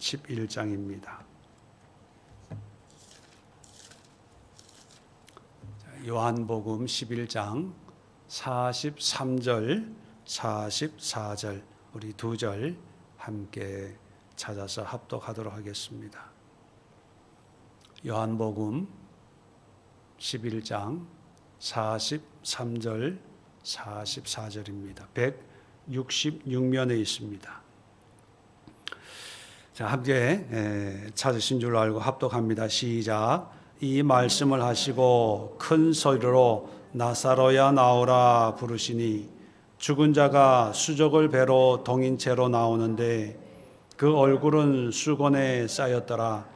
11장입니다. 요한복음 11장 43절, 44절 우리 두 절 함께 찾아서 합독하도록 하겠습니다. 요한복음 11장 43절, 44절입니다. 166면에 있습니다. 자, 함께 찾으신 줄 알고 합독합니다. 시작. 이 말씀을 하시고 큰 소리로 나사로야 나오라 부르시니 죽은 자가 수족을 배로 동인채로 나오는데 그 얼굴은 수건에 쌓였더라.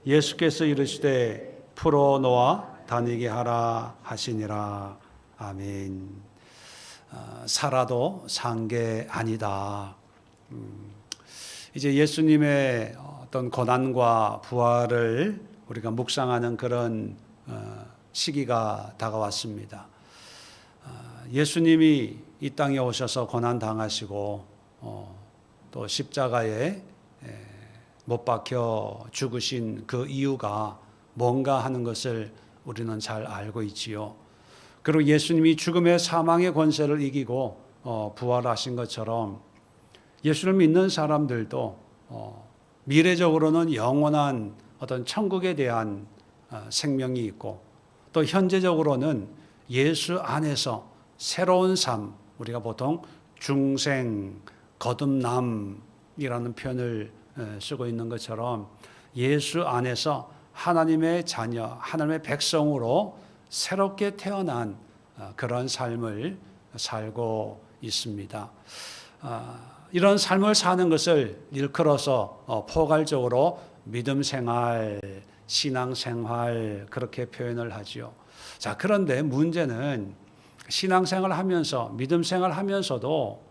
예수께서 이르시되 풀어놓아 다니게 하라 하시니라. 아멘. 살아도 산 게 아니다. 이제 예수님의 어떤 고난과 부활을 우리가 묵상하는 그런 시기가 다가왔습니다. 예수님이 이 땅에 오셔서 고난 당하시고 또 십자가에 못 박혀 죽으신 그 이유가 뭔가 하는 것을 우리는 잘 알고 있지요. 그리고 예수님이 죽음의 사망의 권세를 이기고 부활하신 것처럼 예수를 믿는 사람들도 미래적으로는 영원한 어떤 천국에 대한 생명이 있고 또 현재적으로는 예수 안에서 새로운 삶, 우리가 보통 중생, 거듭남이라는 표현을 쓰고 있는 것처럼 예수 안에서 하나님의 자녀, 하나님의 백성으로 새롭게 태어난 그런 삶을 살고 있습니다. 이런 삶을 사는 것을 일컬어서 포괄적으로 믿음 생활, 신앙 생활 그렇게 표현을 하죠. 자, 그런데 문제는 신앙 생활을 하면서 믿음 생활을 하면서도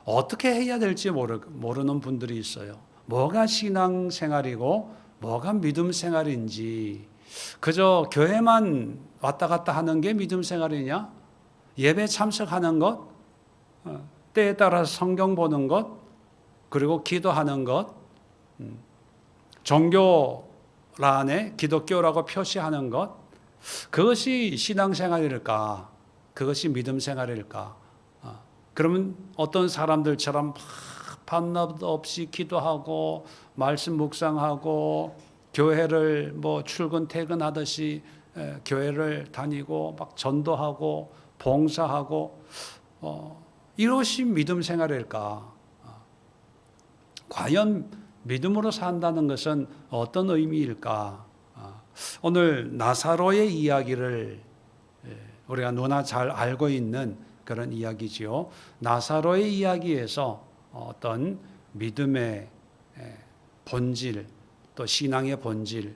어떻게 해야 될지 모르는 분들이 있어요. 뭐가 신앙 생활이고 뭐가 믿음 생활인지, 그저 교회만 왔다 갔다 하는 게 믿음 생활이냐? 예배 참석하는 것, 때에 따라서 성경 보는 것, 그리고 기도하는 것, 종교란에 기독교라고 표시하는 것, 그것이 신앙생활일까? 그것이 믿음 생활일까? 그러면 어떤 사람들처럼 밤낮 없이 기도하고 말씀 묵상하고 교회를 출근 퇴근하듯이 교회를 다니고 막 전도하고 봉사하고 이것이 믿음 생활일까? 과연 믿음으로 산다는 것은 어떤 의미일까? 오늘 나사로의 이야기를 우리가 너무나 잘 알고 있는 그런 이야기지요. 나사로의 이야기에서 어떤 믿음의 본질, 또 신앙의 본질,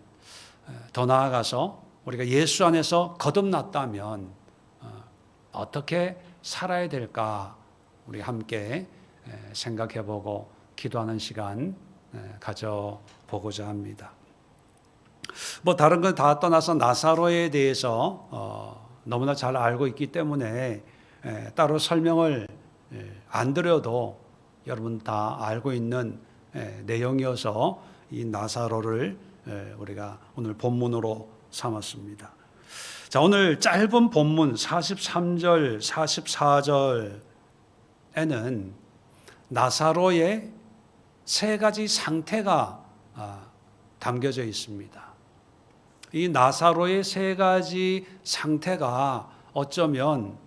더 나아가서 우리가 예수 안에서 거듭났다면 어떻게 살아야 될까? 우리 함께 생각해보고 기도하는 시간 가져보고자 합니다. 다른 건 다 떠나서 나사로에 대해서 너무나 잘 알고 있기 때문에 따로 설명을 안 드려도 여러분 다 알고 있는 내용이어서 이 나사로를 우리가 오늘 본문으로 삼았습니다. 자, 오늘 짧은 본문 43절, 44절에는 나사로의 세 가지 상태가 담겨져 있습니다. 이 나사로의 세 가지 상태가 어쩌면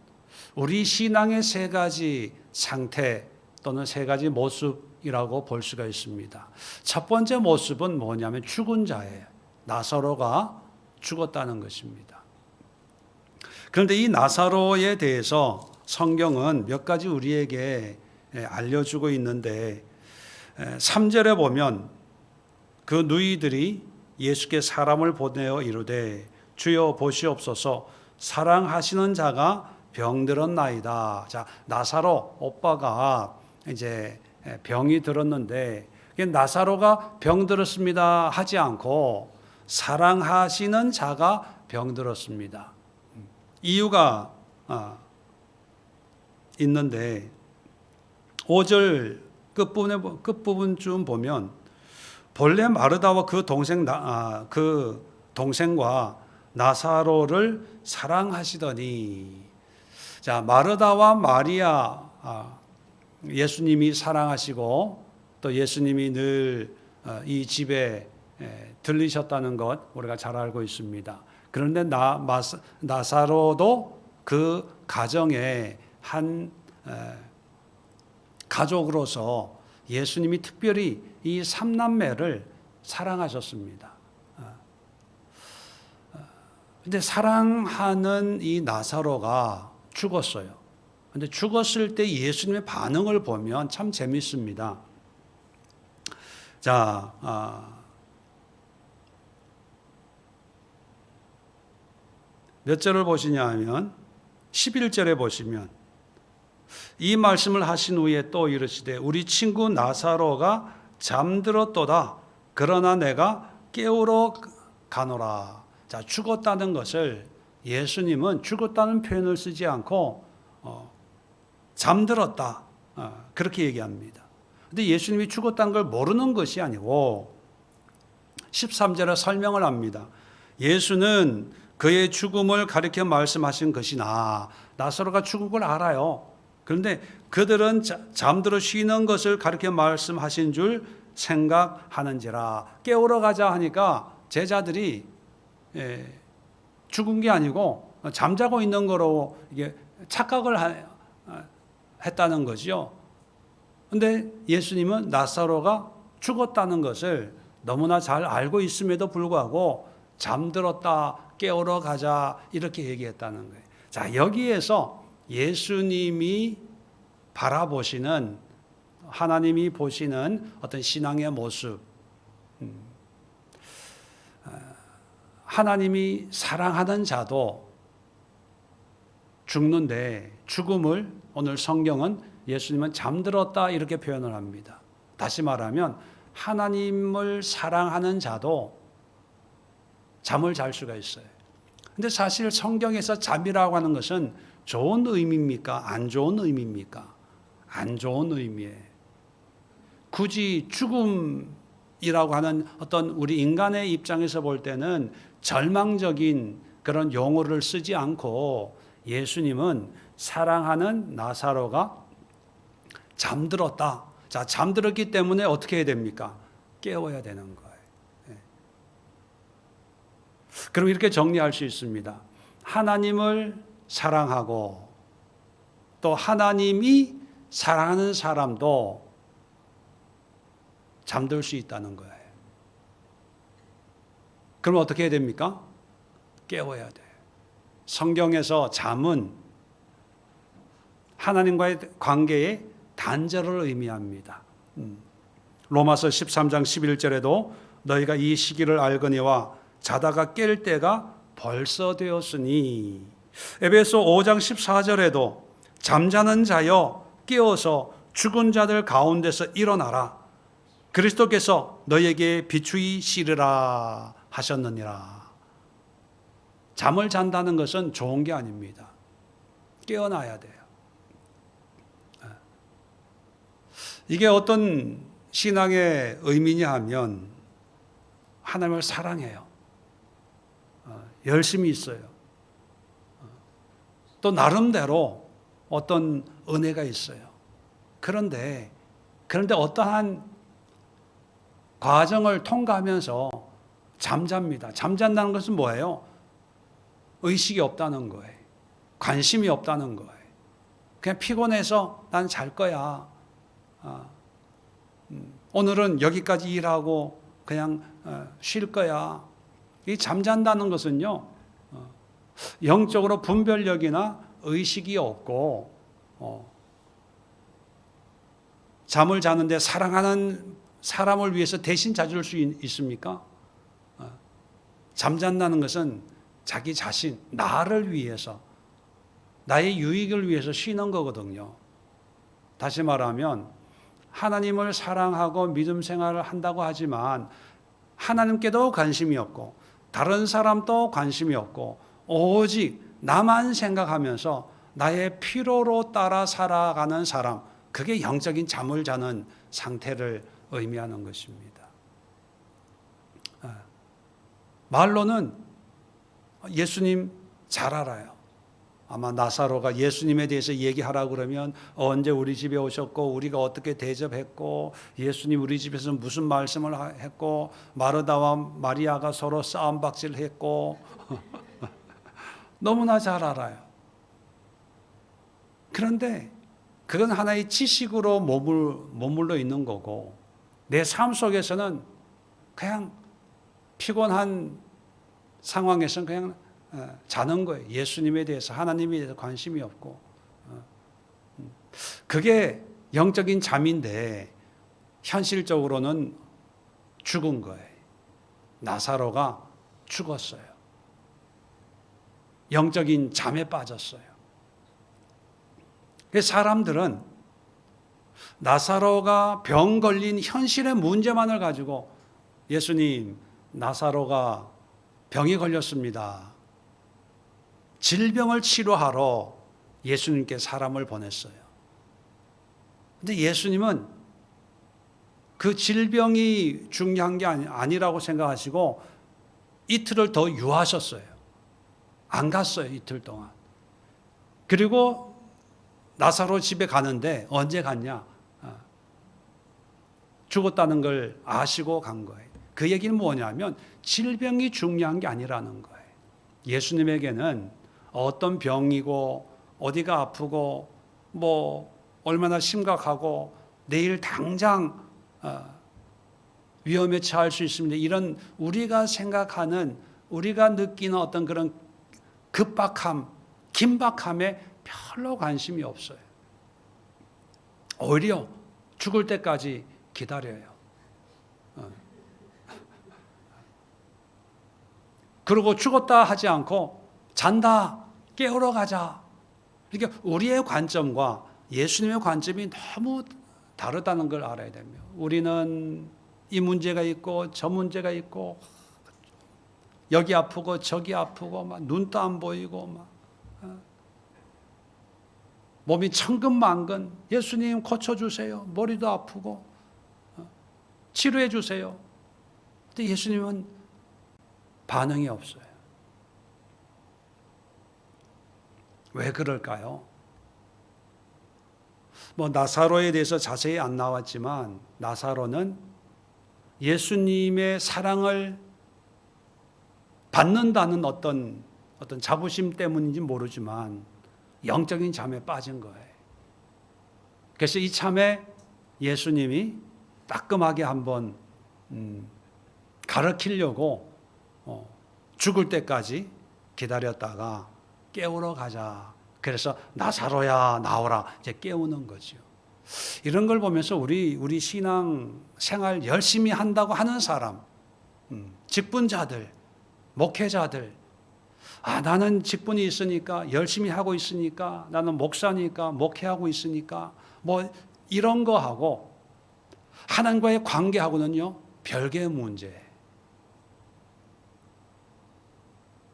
우리 신앙의 세 가지 상태 또는 세 가지 모습이라고 볼 수가 있습니다. 첫 번째 모습은 뭐냐면 죽은 자예요. 나사로가 죽었다는 것입니다. 그런데 이 나사로에 대해서 성경은 몇 가지 우리에게 알려주고 있는데 3절에 보면 그 누이들이 예수께 사람을 보내어 이르되 주여 보시옵소서 사랑하시는 자가 병들었나이다. 자, 나사로 오빠가 이제 병이 들었는데 나사로가 병들었습니다 하지 않고 사랑하시는 자가 병들었습니다. 이유가 있는데 5절 끝부분쯤 보면 본래 마르다와 그 동생과 나사로를 사랑하시더니, 자, 마르다와 마리아, 예수님이 사랑하시고 또 예수님이 늘 이 집에 들리셨다는 것 우리가 잘 알고 있습니다. 그런데 나사로도 그 가정의 한 가족으로서 예수님이 특별히 이 삼남매를 사랑하셨습니다. 근데 사랑하는 이 나사로가 죽었어요. 근데 죽었을 때 예수님의 반응을 보면 참 재밌습니다. 자, 몇 절을 보시냐 하면 11절에 보시면 이 말씀을 하신 후에 또 이르시되 우리 친구 나사로가 잠들었도다. 그러나 내가 깨우러 가노라. 자, 죽었다는 것을 예수님은 죽었다는 표현을 쓰지 않고 잠들었다. 그렇게 얘기합니다. 근데 예수님이 죽었다는 걸 모르는 것이 아니고 13절에 설명을 합니다. 예수는 그의 죽음을 가리켜 말씀하신 것이나 나사로가 죽은 걸 알아요. 그런데 그들은 잠들어 쉬는 것을 가리켜 말씀하신 줄 생각하는지라. 깨우러 가자 하니까 제자들이 죽은 게 아니고 잠자고 있는 거로 이게 착각을 했다는 거죠. 그런데 예수님은 나사로가 죽었다는 것을 너무나 잘 알고 있음에도 불구하고 잠들었다, 깨우러 가자 이렇게 얘기했다는 거예요. 자, 여기에서 예수님이 바라보시는, 하나님이 보시는 어떤 신앙의 모습, 하나님이 사랑하는 자도 죽는데 죽음을 오늘 성경은 예수님은 잠들었다 이렇게 표현을 합니다. 다시 말하면 하나님을 사랑하는 자도 잠을 잘 수가 있어요. 근데 사실 성경에서 잠이라고 하는 것은 좋은 의미입니까? 안 좋은 의미입니까? 안 좋은 의미예요. 굳이 죽음이라고 하는 어떤 우리 인간의 입장에서 볼 때는 절망적인 그런 용어를 쓰지 않고 예수님은 사랑하는 나사로가 잠들었다. 자, 잠들었기 때문에 어떻게 해야 됩니까? 깨워야 되는 거예요. 그럼 이렇게 정리할 수 있습니다. 하나님을 사랑하고 또 하나님이 사랑하는 사람도 잠들 수 있다는 거예요. 그럼 어떻게 해야 됩니까? 깨워야 돼요. 성경에서 잠은 하나님과의 관계의 단절을 의미합니다. 로마서 13장 11절에도 너희가 이 시기를 알거니와 자다가 깰 때가 벌써 되었으니, 에베소 5장 14절에도 잠자는 자여 깨어서 죽은 자들 가운데서 일어나라. 그리스도께서 너희에게 비추이시리라 하셨느니라. 잠을 잔다는 것은 좋은 게 아닙니다. 깨어나야 돼요. 이게 어떤 신앙의 의미냐 하면 하나님을 사랑해요. 열심히 있어요. 또 나름대로 어떤 은혜가 있어요. 그런데 어떠한 과정을 통과하면서 잠잡니다. 잠잔다는 것은 뭐예요? 의식이 없다는 거예요. 관심이 없다는 거예요. 그냥 피곤해서 난 잘 거야. 오늘은 여기까지 일하고 그냥 쉴 거야. 이 잠잔다는 것은요, 영적으로 분별력이나 의식이 없고, 잠을 자는데 사랑하는 사람을 위해서 대신 자줄 수 있습니까? 잠잔다는 것은 자기 자신, 나를 위해서, 나의 유익을 위해서 쉬는 거거든요. 다시 말하면 하나님을 사랑하고 믿음 생활을 한다고 하지만 하나님께도 관심이 없고 다른 사람도 관심이 없고 오직 나만 생각하면서 나의 필요로 따라 살아가는 사람, 그게 영적인 잠을 자는 상태를 의미하는 것입니다. 말로는 예수님 잘 알아요. 아마 나사로가 예수님에 대해서 얘기하라 그러면 언제 우리 집에 오셨고 우리가 어떻게 대접했고 예수님 우리 집에서 무슨 말씀을 했고 마르다와 마리아가 서로 싸움박질을 했고 너무나 잘 알아요. 그런데 그건 하나의 지식으로 머물러 있는 거고 내 삶 속에서는 그냥 피곤한 상황에서는 그냥 자는 거예요. 예수님에 대해서 하나님에 대해서 관심이 없고 그게 영적인 잠인데 현실적으로는 죽은 거예요. 나사로가 죽었어요. 영적인 잠에 빠졌어요. 사람들은 나사로가 병 걸린 현실의 문제만을 가지고 예수님, 나사로가 병이 걸렸습니다. 질병을 치료하러 예수님께 사람을 보냈어요. 근데 예수님은 그 질병이 중요한 게 아니라고 생각하시고 이틀을 더 유하셨어요. 안 갔어요, 이틀 동안. 그리고 나사로 집에 가는데 언제 갔냐? 죽었다는 걸 아시고 간 거예요. 그 얘기는 뭐냐면 질병이 중요한 게 아니라는 거예요. 예수님에게는 어떤 병이고 어디가 아프고 뭐 얼마나 심각하고 내일 당장 위험에 처할 수 있습니다. 이런 우리가 생각하는 우리가 느끼는 어떤 그런 급박함, 긴박함에 별로 관심이 없어요. 오히려 죽을 때까지 기다려요. 그리고 죽었다 하지 않고 잔다, 깨우러 가자. 그러니까 우리의 관점과 예수님의 관점이 너무 다르다는 걸 알아야 됩니다. 우리는 이 문제가 있고 저 문제가 있고 여기 아프고 저기 아프고 막 눈도 안 보이고 막 몸이 천근만근. 예수님 고쳐주세요. 머리도 아프고 치료해 주세요. 근데 예수님은 반응이 없어요. 왜 그럴까요? 뭐 나사로에 대해서 자세히 안 나왔지만 나사로는 예수님의 사랑을 받는다는 어떤 자부심 때문인지 모르지만 영적인 잠에 빠진 거예요. 그래서 이참에 예수님이 따끔하게 한번 가르치려고 죽을 때까지 기다렸다가 깨우러 가자. 그래서 나사로야 나오라 이제 깨우는 거죠. 이런 걸 보면서 우리 신앙 생활 열심히 한다고 하는 사람, 직분자들, 목회자들, 나는 직분이 있으니까 열심히 하고 있으니까 나는 목사니까 목회하고 있으니까 뭐 이런 거 하고 하나님과의 관계하고는요 별개의 문제.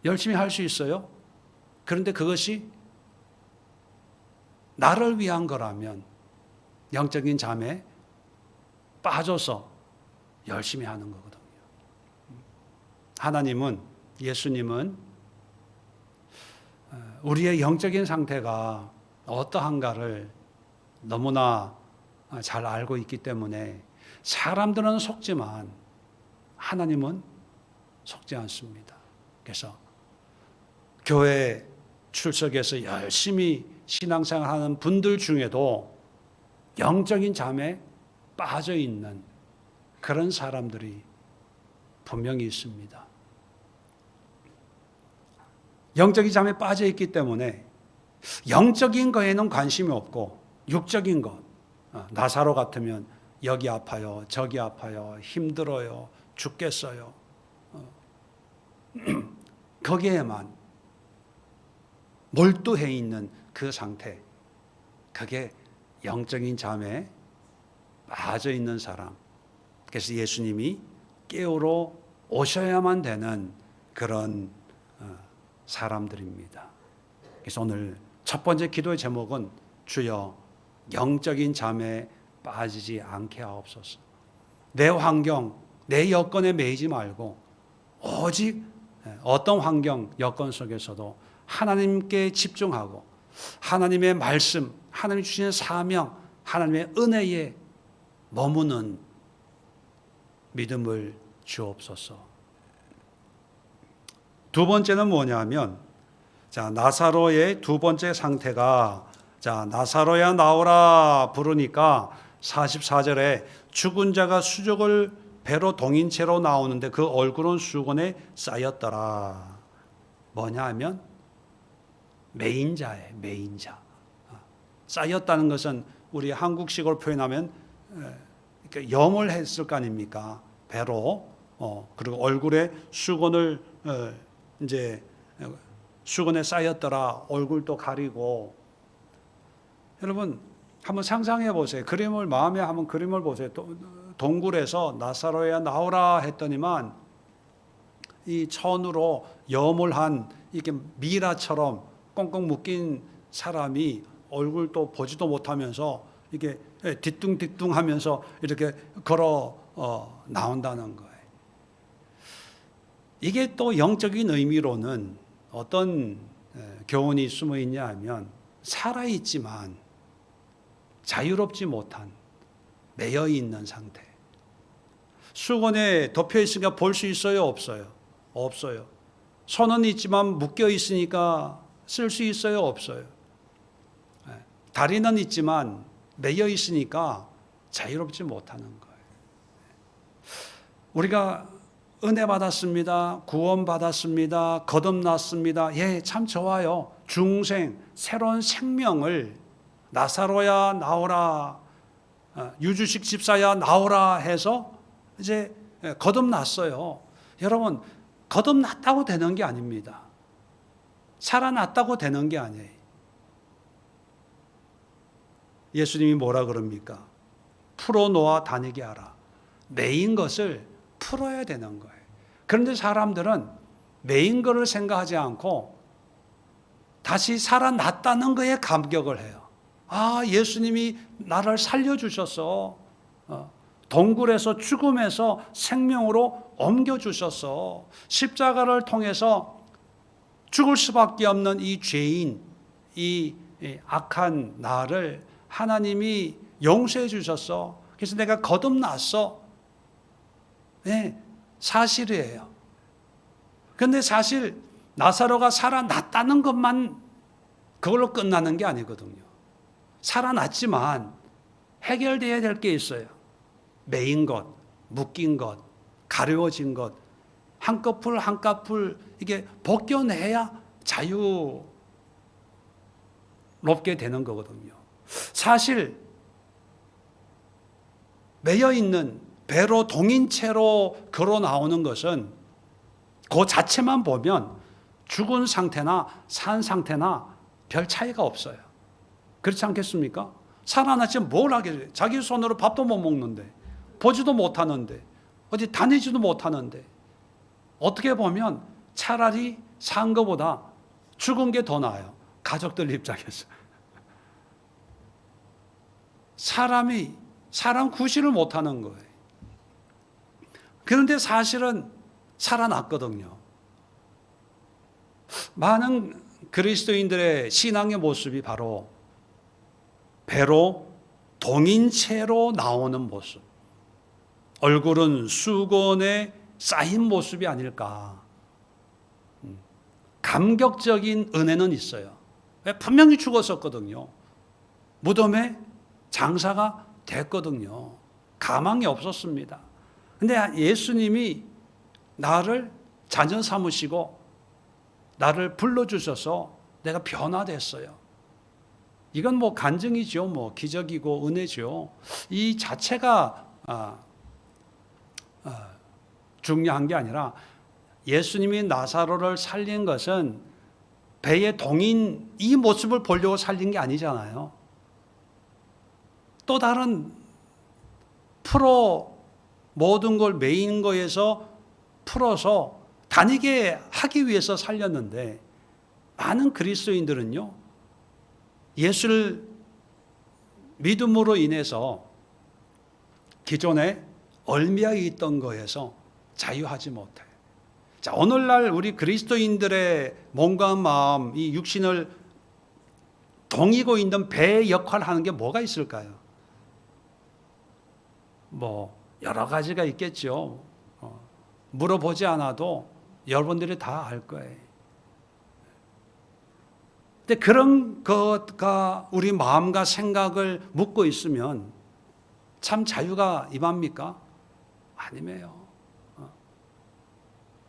열심히 할 수 있어요. 그런데 그것이 나를 위한 거라면 영적인 잠에 빠져서 열심히 하는 거거든요. 하나님은, 예수님은 우리의 영적인 상태가 어떠한가를 너무나 잘 알고 있기 때문에 사람들은 속지만 하나님은 속지 않습니다. 그래서 교회 출석해서 열심히 신앙생활하는 분들 중에도 영적인 잠에 빠져 있는 그런 사람들이 분명히 있습니다. 영적인 잠에 빠져 있기 때문에 영적인 거에는 관심이 없고 육적인 것, 나사로 같으면 여기 아파요, 저기 아파요, 힘들어요, 죽겠어요. 거기에만 몰두해 있는 그 상태, 그게 영적인 잠에 빠져 있는 사람. 그래서 예수님이 깨우러 오셔야만 되는 그런 사람들입니다. 그래서 오늘 첫 번째 기도의 제목은 주여 영적인 잠에 빠지지 않게 하옵소서. 내 환경, 내 여건에 매이지 말고 오직 어떤 환경, 여건 속에서도 하나님께 집중하고 하나님의 말씀, 하나님이 주신 사명, 하나님의 은혜에 머무는 믿음을 주옵소서. 두 번째는 뭐냐면, 나사로의 두 번째 상태가, 나사로야 나오라 부르니까 44절에 죽은 자가 수족을 배로 동인 채로 나오는데 그 얼굴은 수건에 쌓였더라. 뭐냐 하면 매인자예요. 매인자. 쌓였다는 것은 우리 한국식으로 표현하면 염을 했을 거 아닙니까? 배로. 그리고 얼굴에 수건을 이제 수건에 쌓였더라. 얼굴도 가리고. 여러분 한번 상상해 보세요. 마음에 한번 그림을 보세요. 동굴에서 나사로야 나오라 했더니만 이 천으로 염을 한 이렇게 미라처럼 꽁꽁 묶인 사람이 얼굴도 보지도 못하면서 이게 뒤뚱뒤뚱하면서 이렇게 걸어 나온다는 거예요. 이게 또 영적인 의미로는 어떤 교훈이 숨어 있냐 하면 살아있지만 자유롭지 못한 매여 있는 상태. 수건에 덮여 있으니까 볼 수 있어요? 없어요? 없어요. 손은 있지만 묶여 있으니까 쓸 수 있어요? 없어요. 다리는 있지만 매여 있으니까 자유롭지 못하는 거예요. 우리가 은혜 받았습니다. 구원 받았습니다. 거듭났습니다. 예, 참 좋아요. 중생, 새로운 생명을 나사로야 나오라, 유주식 집사야 나오라 해서 이제 거듭났어요. 여러분, 거듭났다고 되는 게 아닙니다. 살아났다고 되는 게 아니에요. 예수님이 뭐라 그럽니까? 풀어놓아 다니게 하라. 매인 것을 풀어야 되는 거예요. 그런데 사람들은 매인 것을 생각하지 않고 다시 살아났다는 거에 감격을 해요. 아, 예수님이 나를 살려주셨어. 동굴에서 죽음에서 생명으로 옮겨주셨어. 십자가를 통해서 죽을 수밖에 없는 이 죄인, 이 악한 나를 하나님이 용서해 주셨어. 그래서 내가 거듭났어. 네, 사실이에요. 그런데 사실 나사로가 살아났다는 것만 그걸로 끝나는 게 아니거든요. 살아났지만 해결되어야 될 게 있어요. 매인 것, 묶인 것, 가려워진 것, 한꺼풀 한꺼풀 이게 벗겨내야 자유롭게 되는 거거든요. 사실 매여 있는 배로 동인 채로 걸어 나오는 것은 그 자체만 보면 죽은 상태나 산 상태나 별 차이가 없어요. 그렇지 않겠습니까? 살아났지만 뭘 하겠어요? 자기 손으로 밥도 못 먹는데, 보지도 못하는데, 어디 다니지도 못하는데, 어떻게 보면 차라리 산 것보다 죽은 게 더 나아요. 가족들 입장에서. 사람 구실을 못하는 거예요. 그런데 사실은 살아났거든요. 많은 그리스도인들의 신앙의 모습이 바로 배로 동인체로 나오는 모습, 얼굴은 수건에 쌓인 모습이 아닐까. 감격적인 은혜는 있어요. 분명히 죽었었거든요. 무덤에 장사가 됐거든요. 가망이 없었습니다. 근데 예수님이 나를 자녀 삼으시고 나를 불러주셔서 내가 변화됐어요. 이건 뭐 간증이죠. 뭐 기적이고 은혜죠. 이 자체가 중요한 게 아니라 예수님이 나사로를 살린 것은 배의 동인 이 모습을 보려고 살린 게 아니잖아요. 또 다른 모든 걸 매인 거에서 풀어서 다니게 하기 위해서 살렸는데, 많은 그리스도인들은요, 예수를 믿음으로 인해서 기존에 얽매여 있던 거에서 자유하지 못해. 자, 오늘날 우리 그리스도인들의 몸과 마음, 이 육신을 동이고 있는 배의 역할을 하는 게 뭐가 있을까요? 뭐 여러 가지가 있겠죠. 물어보지 않아도 여러분들이 다 알 거예요. 근데 그런 것과 우리 마음과 생각을 묻고 있으면 참 자유가 임합니까? 아니에요.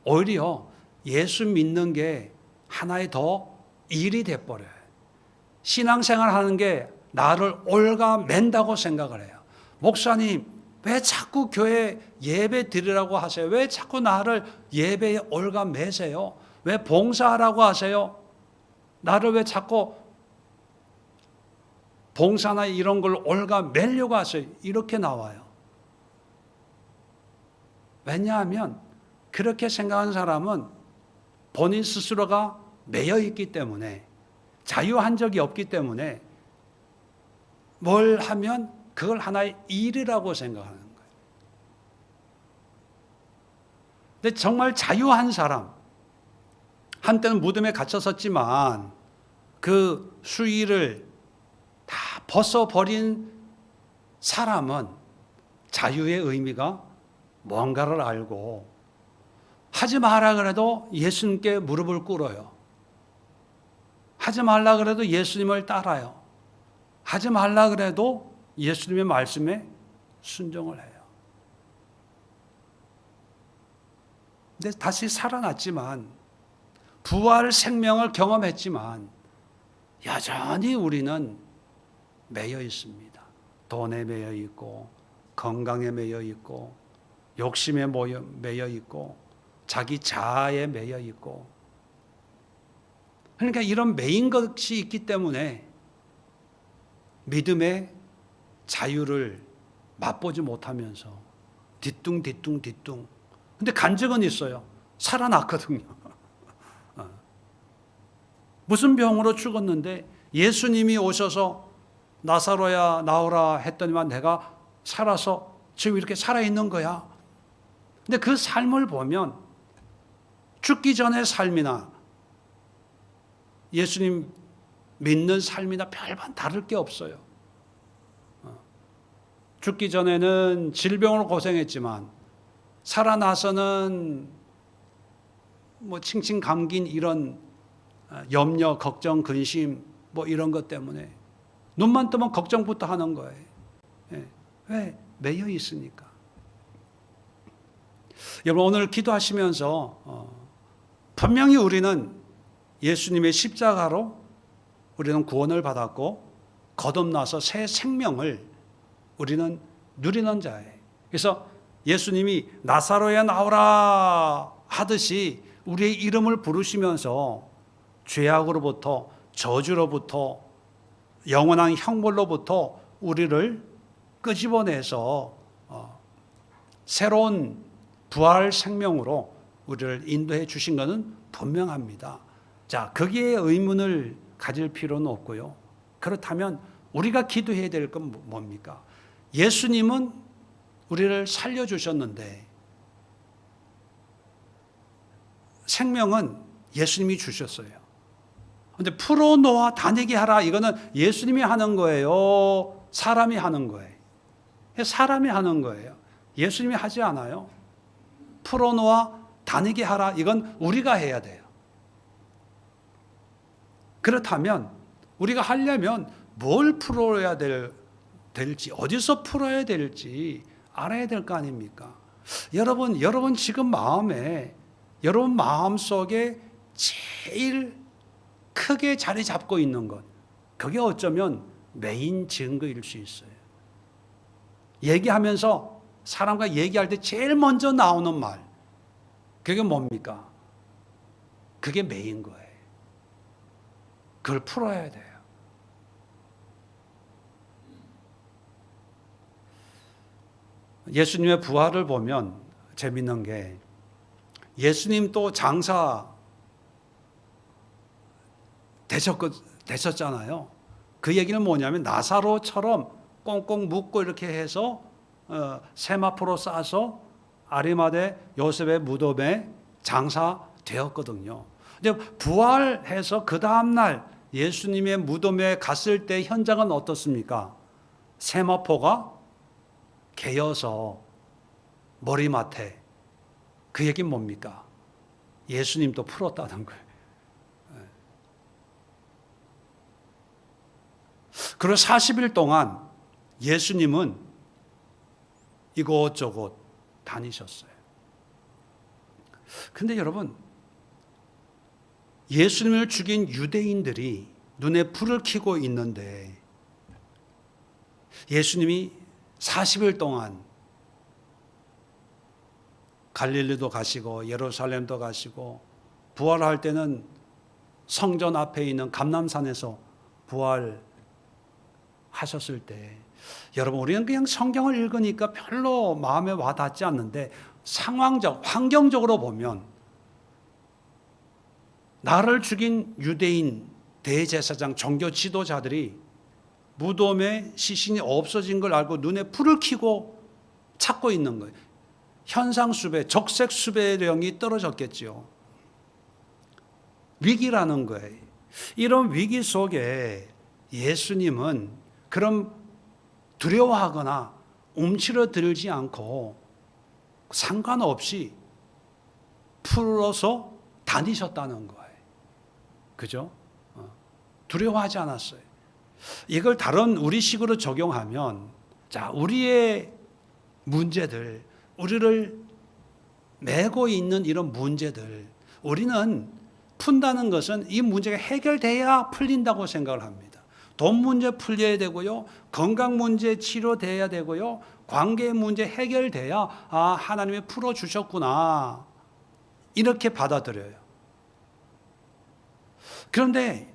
오히려 예수 믿는 게 하나의 더 일이 돼버려요. 신앙생활 하는 게 나를 올가맨다고 생각을 해요. 목사님, 왜 자꾸 교회 예배 드리라고 하세요? 왜 자꾸 나를 예배에 올가매세요? 왜 봉사하라고 하세요? 나를 왜 자꾸 봉사나 이런 걸 올가매려고 하세요? 이렇게 나와요. 왜냐하면 그렇게 생각하는 사람은 본인 스스로가 매여 있기 때문에, 자유한 적이 없기 때문에 뭘 하면 그걸 하나의 일이라고 생각하는 거예요. 근데 정말 자유한 사람, 한때는 무덤에 갇혔었지만 그 수의를 다 벗어버린 사람은 자유의 의미가 뭔가를 알고, 하지 마라 그래도 예수님께 무릎을 꿇어요. 하지 말라 그래도 예수님을 따라요. 하지 말라 그래도 예수님의 말씀에 순종을 해요. 근데 다시 살아났지만, 부활 생명을 경험했지만 여전히 우리는 매여 있습니다. 돈에 매여 있고, 건강에 매여 있고, 욕심에 매여 있고, 자기 자아에 매여 있고. 그러니까 이런 매인 것이 있기 때문에 믿음의 자유를 맛보지 못하면서 뒤뚱. 근데 간증은 있어요. 살아났거든요. 무슨 병으로 죽었는데 예수님이 오셔서 나사로야 나오라 했더니만 내가 살아서 지금 이렇게 살아있는 거야. 근데 그 삶을 보면 죽기 전의 삶이나 예수님 믿는 삶이나 별반 다를 게 없어요. 죽기 전에는 질병으로 고생했지만 살아나서는 뭐 칭칭 감긴 이런 염려, 걱정, 근심 뭐 이런 것 때문에 눈만 뜨면 걱정부터 하는 거예요. 왜? 매여 있으니까. 여러분, 오늘 기도하시면서 분명히 우리는 예수님의 십자가로 우리는 구원을 받았고 거듭나서 새 생명을 우리는 누리는 자예요. 그래서 예수님이 나사로야 나오라 하듯이 우리의 이름을 부르시면서 죄악으로부터, 저주로부터, 영원한 형벌로부터 우리를 끄집어내서 새로운 부활 생명으로 우리를 인도해 주신 것은 분명합니다. 자, 거기에 의문을 가질 필요는 없고요. 그렇다면 우리가 기도해야 될 건 뭡니까? 예수님은 우리를 살려주셨는데 생명은 예수님이 주셨어요. 그런데 풀어놓아 다니게 하라, 이거는 예수님이 하는 거예요? 사람이 하는 거예요? 사람이 하는 거예요. 예수님이 하지 않아요. 풀어놓아 다니게 하라, 이건 우리가 해야 돼요. 그렇다면 우리가 하려면 뭘 풀어야 될지, 어디서 풀어야 될지 알아야 될 거 아닙니까? 여러분 지금 여러분 마음속에 제일 크게 자리 잡고 있는 것, 그게 어쩌면 메인 증거일 수 있어요. 얘기하면서 사람과 얘기할 때 제일 먼저 나오는 말, 그게 뭡니까? 그게 메인 거예요. 그걸 풀어야 돼요. 예수님의 부활을 보면 재밌는 게, 예수님 또 장사 되셨잖아요. 그 얘기는 뭐냐면 나사로처럼 꽁꽁 묶고 이렇게 해서 세마포로 싸서 아리마대 요셉의 무덤에 장사되었거든요. 근데 부활해서 그 다음날 예수님의 무덤에 갔을 때 현장은 어떻습니까? 세마포가 개어서 머리맡에, 그 얘기는 뭡니까? 예수님도 풀었다는 거예요. 그리고 40일 동안 예수님은 이곳저곳 다니셨어요. 근데 여러분, 예수님을 죽인 유대인들이 눈에 불을 켜고 있는데 예수님이 40일 동안 갈릴리도 가시고 예루살렘도 가시고, 부활할 때는 성전 앞에 있는 감람산에서 부활하셨을 때, 여러분, 우리는 그냥 성경을 읽으니까 별로 마음에 와닿지 않는데 상황적, 환경적으로 보면 나를 죽인 유대인 대제사장, 종교 지도자들이 무덤에 시신이 없어진 걸 알고 눈에 불을 켜고 찾고 있는 거예요. 현상수배, 적색수배령이 떨어졌겠지요. 위기라는 거예요. 이런 위기 속에 예수님은 그런 두려워하거나 움츠러들지 않고 상관없이 풀어서 다니셨다는 거예요. 그죠? 두려워하지 않았어요. 이걸 다른 우리식으로 적용하면, 자, 우리의 문제들, 우리를 메고 있는 이런 문제들, 우리는 푼다는 것은 이 문제가 해결돼야 풀린다고 생각을 합니다. 돈 문제 풀려야 되고요, 건강 문제 치료돼야 되고요, 관계 문제 해결돼야 하나님이 풀어주셨구나, 이렇게 받아들여요. 그런데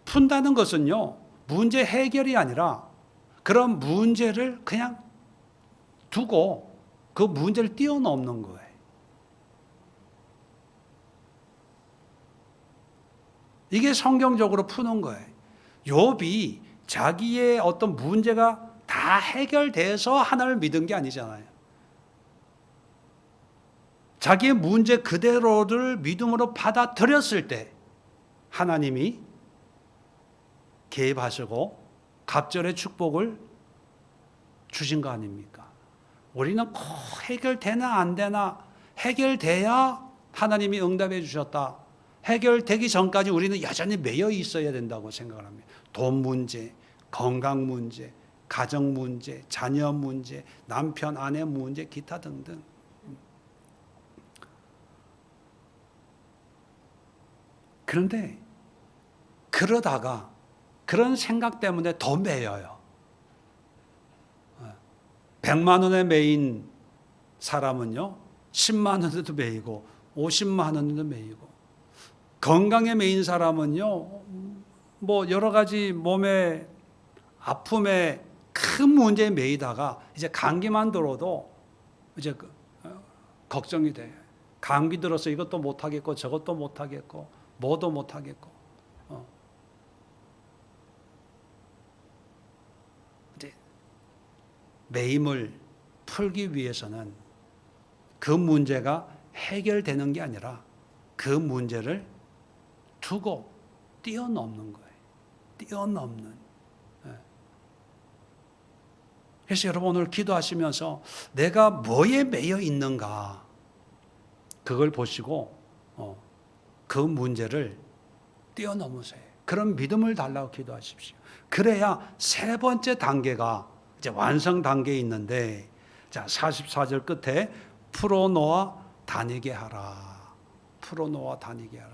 푼다는 것은요, 문제 해결이 아니라 그런 문제를 그냥 두고 그 문제를 뛰어넘는 거예요. 이게 성경적으로 푸는 거예요. 욥이 자기의 어떤 문제가 다 해결돼서 하나님을 믿은 게 아니잖아요. 자기의 문제 그대로를 믿음으로 받아들였을 때 하나님이 개입하시고 갑절의 축복을 주신 거 아닙니까? 우리는 꼭 해결되나 안 되나, 해결돼야 하나님이 응답해 주셨다, 해결되기 전까지 우리는 여전히 매여 있어야 된다고 생각을 합니다. 돈 문제, 건강 문제, 가정 문제, 자녀 문제, 남편 아내 문제, 기타 등등. 그런데 그러다가 그런 생각 때문에 더 매여요. 100만 원에 매인 사람은요, 10만 원에도 매이고 50만 원에도 매이고, 건강에 매인 사람은요, 뭐 여러 가지 몸의 아픔에 큰 문제에 매이다가 이제 감기만 들어도 이제 걱정이 돼요. 감기 들어서 이것도 못 하겠고 저것도 못 하겠고 뭐도 못 하겠고. 매임을 풀기 위해서는 그 문제가 해결되는 게 아니라 그 문제를 두고 뛰어넘는 거예요. 뛰어넘는. 그래서 여러분, 오늘 기도하시면서 내가 뭐에 매여 있는가, 그걸 보시고 그 문제를 뛰어넘으세요. 그런 믿음을 달라고 기도하십시오. 그래야 세 번째 단계가 이제 완성 단계에 있는데, 자, 44절 끝에 풀어놓아 다니게 하라. 풀어놓아 다니게 하라.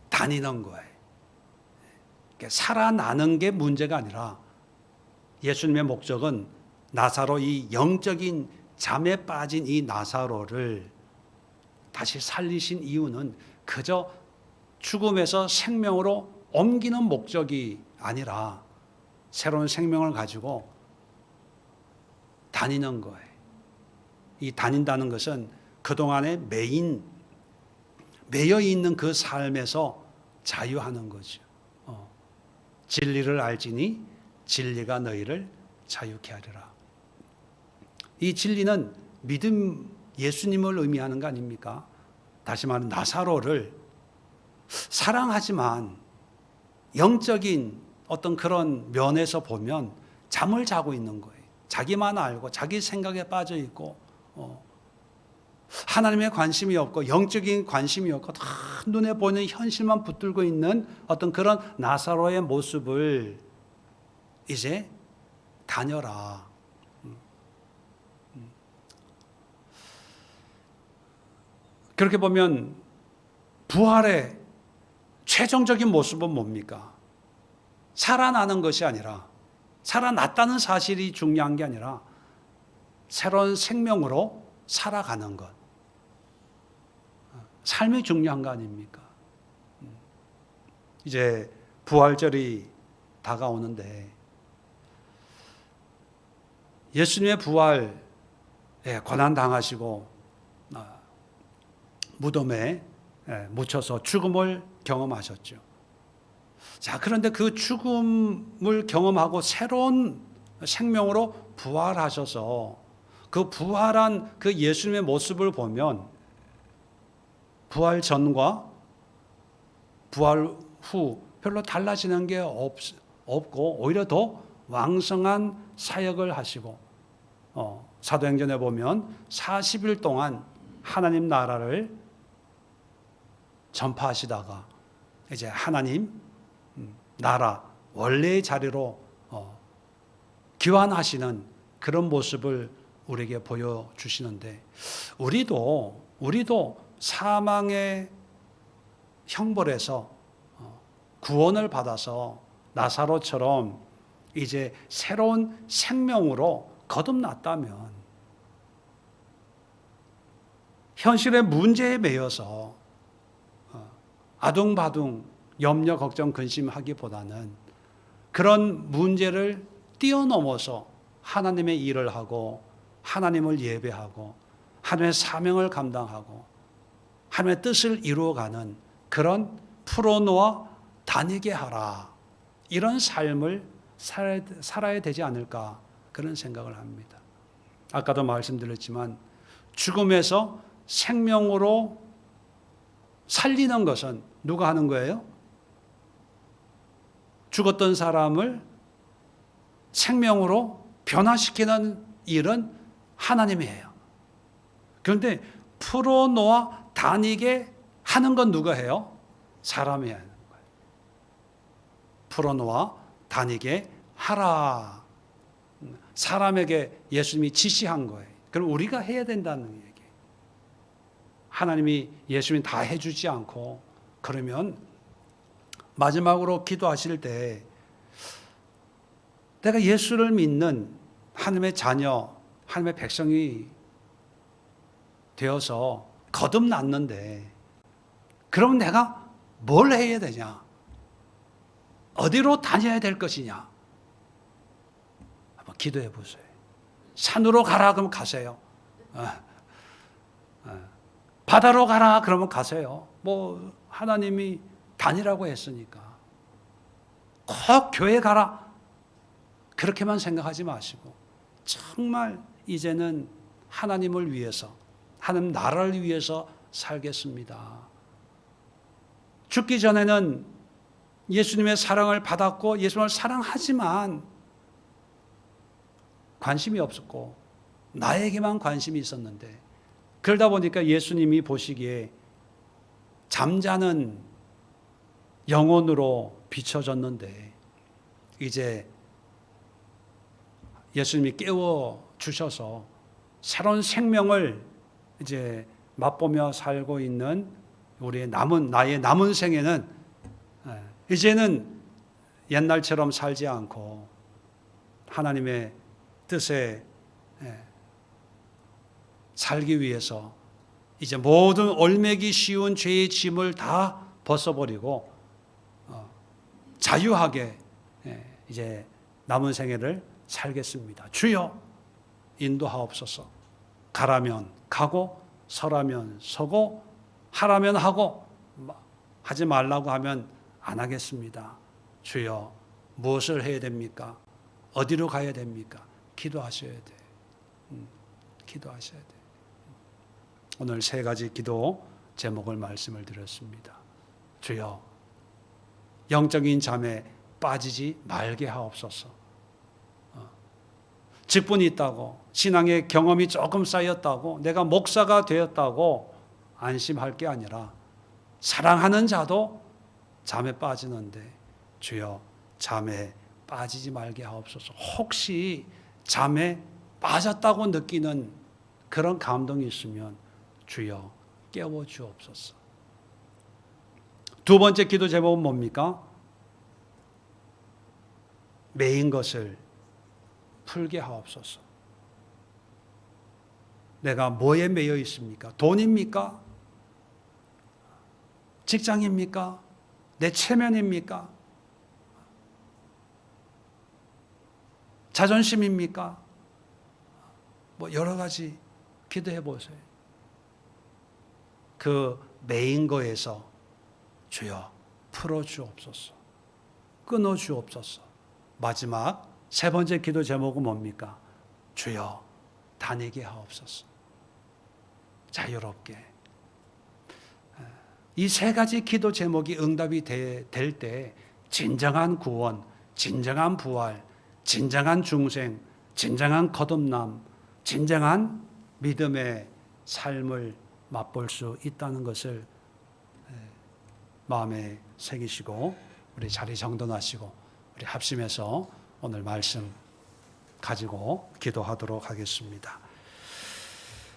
다니는 거예요. 살아나는 게 문제가 아니라 예수님의 목적은 나사로, 이 영적인 잠에 빠진 이 나사로를 다시 살리신 이유는 그저 죽음에서 생명으로 옮기는 목적이 아니라 새로운 생명을 가지고 다니는 거예요. 이 다닌다는 것은 그동안에 매여 있는 그 삶에서 자유하는 거죠. 진리를 알지니 진리가 너희를 자유케 하리라. 이 진리는 믿음 예수님을 의미하는 거 아닙니까? 다시 말하면 나사로를 사랑하지만 영적인 어떤 그런 면에서 보면 잠을 자고 있는 거예요. 자기만 알고 자기 생각에 빠져 있고 하나님의 관심이 없고 영적인 관심이 없고 다 눈에 보이는 현실만 붙들고 있는 어떤 그런 나사로의 모습을 이제 다녀라. 그렇게 보면 부활의 최종적인 모습은 뭡니까? 살아나는 것이 아니라, 살아났다는 사실이 중요한 게 아니라 새로운 생명으로 살아가는 것. 삶이 중요한 거 아닙니까? 이제 부활절이 다가오는데 예수님의 부활에 고난당하시고 무덤에 묻혀서 죽음을 경험하셨죠. 자, 그런데 그 죽음을 경험하고 새로운 생명으로 부활하셔서 그 부활한 그 예수님의 모습을 보면 부활 전과 부활 후 별로 달라지는 게 없고 오히려 더 왕성한 사역을 하시고 사도행전에 보면 40일 동안 하나님 나라를 전파하시다가 이제 하나님 나라 원래의 자리로 귀환하시는 그런 모습을 우리에게 보여주시는데 우리도 사망의 형벌에서 구원을 받아서 나사로처럼 이제 새로운 생명으로 거듭났다면 현실의 문제에 매여서 아둥바둥 염려, 걱정, 근심하기보다는 그런 문제를 뛰어넘어서 하나님의 일을 하고 하나님을 예배하고 하나님의 사명을 감당하고 하나님의 뜻을 이루어가는 그런 풀어놓아 다니게 하라. 이런 삶을 살아야 되지 않을까 그런 생각을 합니다. 아까도 말씀드렸지만 죽음에서 생명으로 살리는 것은 누가 하는 거예요? 죽었던 사람을 생명으로 변화시키는 일은 하나님이에요. 그런데 풀어놓아 다니게 하는 건 누가 해요? 사람이 하는 거예요. 풀어놓아 다니게 하라. 사람에게 예수님이 지시한 거예요. 그럼 우리가 해야 된다는 얘기예요. 하나님이 예수님이 다 해주지 않고 그러면 마지막으로 기도하실 때 내가 예수를 믿는 하나님의 자녀, 하나님의 백성이 되어서 거듭났는데 그럼 내가 뭘 해야 되냐? 어디로 다녀야 될 것이냐? 한번 기도해 보세요. 산으로 가라 그러면 가세요. 바다로 가라 그러면 가세요. 뭐 하나님이 다니라고 했으니까. 꼭 교회 가라 그렇게만 생각하지 마시고 정말 이제는 하나님을 위해서 하나님 나라를 위해서 살겠습니다. 죽기 전에는 예수님의 사랑을 받았고 예수님을 사랑하지만 관심이 없었고 나에게만 관심이 있었는데 그러다 보니까 예수님이 보시기에 잠자는 영혼으로 비춰졌는데 이제 예수님이 깨워 주셔서 새로운 생명을 이제 맛보며 살고 있는 나의 남은 생에는 이제는 옛날처럼 살지 않고 하나님의 뜻에 살기 위해서 이제 모든 올매기 쉬운 죄의 짐을 다 벗어버리고 자유하게 이제 남은 생애를 살겠습니다. 주여 인도하옵소서. 가라면 가고 서라면 서고 하라면 하고 하지 말라고 하면 안 하겠습니다. 주여 무엇을 해야 됩니까? 어디로 가야 됩니까? 기도하셔야 돼. 기도하셔야 돼. 오늘 세 가지 기도 제목을 말씀을 드렸습니다. 주여, 영적인 잠에 빠지지 말게 하옵소서. 직분이 있다고, 신앙의 경험이 조금 쌓였다고, 내가 목사가 되었다고 안심할 게 아니라 사랑하는 자도 잠에 빠지는데 주여, 잠에 빠지지 말게 하옵소서. 혹시 잠에 빠졌다고 느끼는 그런 감동이 있으면 주여 깨워 주옵소서. 두 번째 기도 제목은 뭡니까? 매인 것을 풀게 하옵소서. 내가 뭐에 매여 있습니까? 돈입니까? 직장입니까? 내 체면입니까? 자존심입니까? 뭐 여러 가지 기도해 보세요. 그 매인 거에서 주여 풀어 주옵소서. 끊어 주옵소서. 마지막 세 번째 기도 제목은 뭡니까? 주여 다니게 하옵소서. 자유롭게. 이 세 가지 기도 제목이 응답이 될 때 진정한 구원, 진정한 부활, 진정한 중생, 진정한 거듭남, 진정한 믿음의 삶을 맛볼 수 있다는 것을 마음에 새기시고 우리 자리 정돈하시고 우리 합심해서 오늘 말씀 가지고 기도하도록 하겠습니다.